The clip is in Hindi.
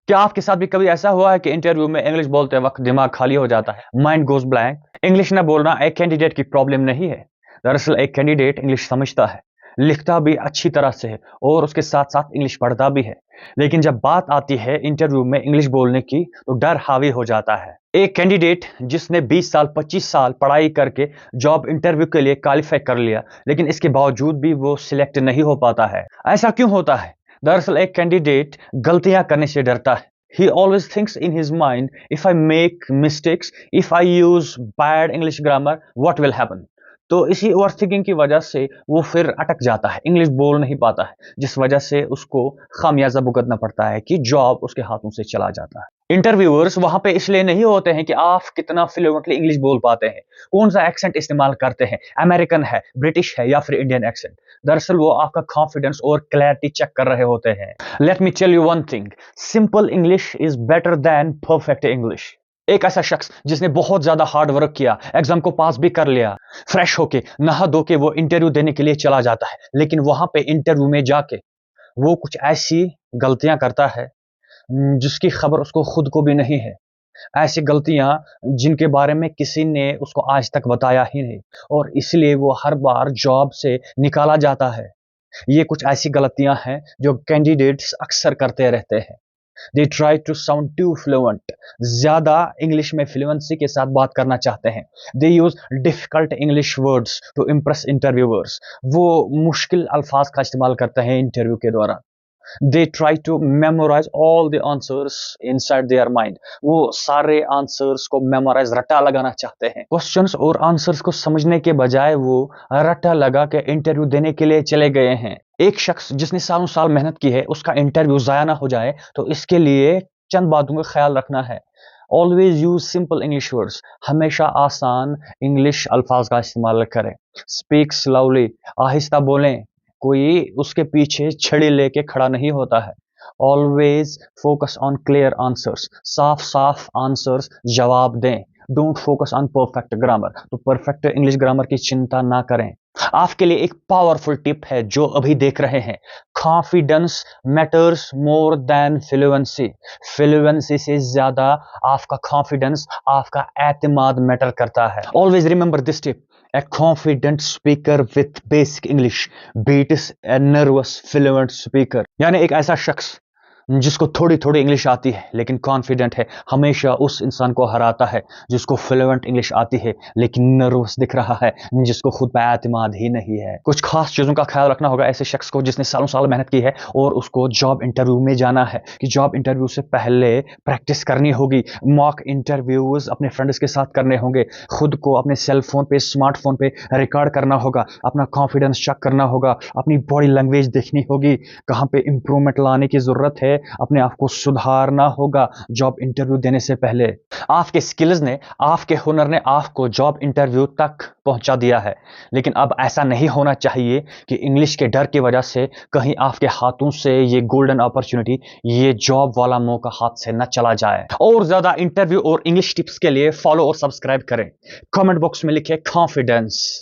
क्या आपके साथ भी कभी ऐसा हुआ है कि इंटरव्यू में इंग्लिश बोलते वक्त दिमाग खाली हो जाता है, माइंड गोज ब्लैंक? इंग्लिश ना बोलना एक कैंडिडेट की प्रॉब्लम नहीं है। दरअसल एक कैंडिडेट इंग्लिश समझता है, लिखता भी अच्छी तरह से है और उसके साथ साथ इंग्लिश पढ़ता भी है, लेकिन जब बात आती है इंटरव्यू में इंग्लिश बोलने की तो डर हावी हो जाता है। एक कैंडिडेट जिसने 20 साल 25 साल पढ़ाई करके जॉब इंटरव्यू के लिए क्वालिफाई कर लिया, लेकिन इसके बावजूद भी वो सिलेक्ट नहीं हो पाता है। ऐसा क्यों होता है? दरअसल एक कैंडिडेट गलतियां करने से डरता है। He always thinks in his mind, if I make mistakes, if I use bad English grammar, what will happen? तो इसी ओवर थिंकिंग की वजह से वो फिर अटक जाता है, इंग्लिश बोल नहीं पाता है, जिस वजह से उसको खामियाजा भुगतना पड़ता है कि जॉब उसके हाथों से चला जाता है। इंटरव्यूअर्स वहां पे इसलिए नहीं होते हैं कि आप कितना फ्लुएंटली इंग्लिश बोल पाते हैं, कौन सा एक्सेंट इस्तेमाल करते हैं, अमेरिकन है, ब्रिटिश है या फिर इंडियन एक्सेंट। दरअसल वो आपका कॉन्फिडेंस और क्लैरिटी चेक कर रहे होते हैं। Let me tell you one thing, simple English is better than perfect English. एक ऐसा शख्स जिसने बहुत ज्यादा हार्ड वर्क किया, एग्जाम को पास भी कर लिया, फ्रेश होके नहा धो के वो इंटरव्यू देने के लिए चला जाता है, लेकिन वहां पे इंटरव्यू में जाके वो कुछ ऐसी गलतियां करता है जिसकी खबर उसको खुद को भी नहीं है। ऐसी गलतियां जिनके बारे में किसी ने उसको आज तक बताया ही नहीं, और इसलिए वो हर बार जॉब से निकाला जाता है। ये कुछ ऐसी गलतियां हैं जो कैंडिडेट्स अक्सर करते रहते हैं। They try to sound too fluent, ज्यादा इंग्लिश में फ्लुएंसी के साथ बात करना चाहते हैं। They use difficult English words to impress interviewers, वो मुश्किल अल्फाज का इस्तेमाल करते हैं इंटरव्यू के दौरान। They try to memorise all the answers inside their mind, वो सारे आंसर्स को मेमोराइज रट्टा लगाना चाहते हैं। क्वेश्चंस और आंसर्स को समझने के बजाय वो रट्टा लगा के इंटरव्यू देने के लिए चले गए हैं। एक शख्स जिसने सालों साल मेहनत की है, उसका इंटरव्यू जाया ना हो जाए, तो इसके लिए चंद बातों का ख्याल रखना है। Always use simple English words, हमेशा आसान इंग्लिश अल्फाज का इस्तेमाल करें। स्पीक स्लोली, आहिस्ता बोलें, कोई उसके पीछे छड़ी लेके खड़ा नहीं होता है। Always focus on clear answers, साफ साफ आंसर्स जवाब दें। Don't focus on perfect grammar, तो परफेक्ट इंग्लिश ग्रामर की चिंता ना करें। आपके लिए एक पावरफुल टिप है जो अभी देख रहे हैं, confidence matters more than fluency. Fluency से ज्यादा आपका कॉन्फिडेंस, आपका एतमाद मैटर करता है। Always remember this tip, a confident speaker with basic English beats a nervous fluent speaker। यानी एक ऐसा शख्स जिसको थोड़ी थोड़ी इंग्लिश आती है लेकिन कॉन्फिडेंट है, हमेशा उस इंसान को हराता है जिसको फ्लुएंट इंग्लिश आती है लेकिन नर्वस दिख रहा है, जिसको खुद पर एतमाद ही नहीं है। कुछ खास चीजों का ख्याल रखना होगा ऐसे शख्स को जिसने सालों साल मेहनत की है और उसको जॉब इंटरव्यू में जाना है, कि जॉब इंटरव्यू से पहले प्रैक्टिस करनी होगी, मॉक इंटरव्यूज अपने फ्रेंड्स के साथ करने होंगे, खुद को अपने सेल फोन पे, स्मार्टफोन पे रिकॉर्ड करना होगा, अपना कॉन्फिडेंस चेक करना होगा, अपनी बॉडी लैंग्वेज देखनी होगी, कहाँ पे इंप्रूवमेंट लाने की जरूरत है, अपने आप को सुधारना होगा जॉब इंटरव्यू देने से पहले। आपके स्किल्स ने, आपके हुनर ने आपको जॉब इंटरव्यू तक पहुंचा दिया है, लेकिन अब ऐसा नहीं होना चाहिए कि इंग्लिश के डर की वजह से कहीं आपके हाथों से ये गोल्डन अपॉर्चुनिटी, ये जॉब वाला मौका हाथ से न चला जाए। और ज्यादा इंटरव्यू और इंग्लिश टिप्स के लिए फॉलो और सब्सक्राइब करें। कमेंट बॉक्स में लिखें कॉन्फिडेंस।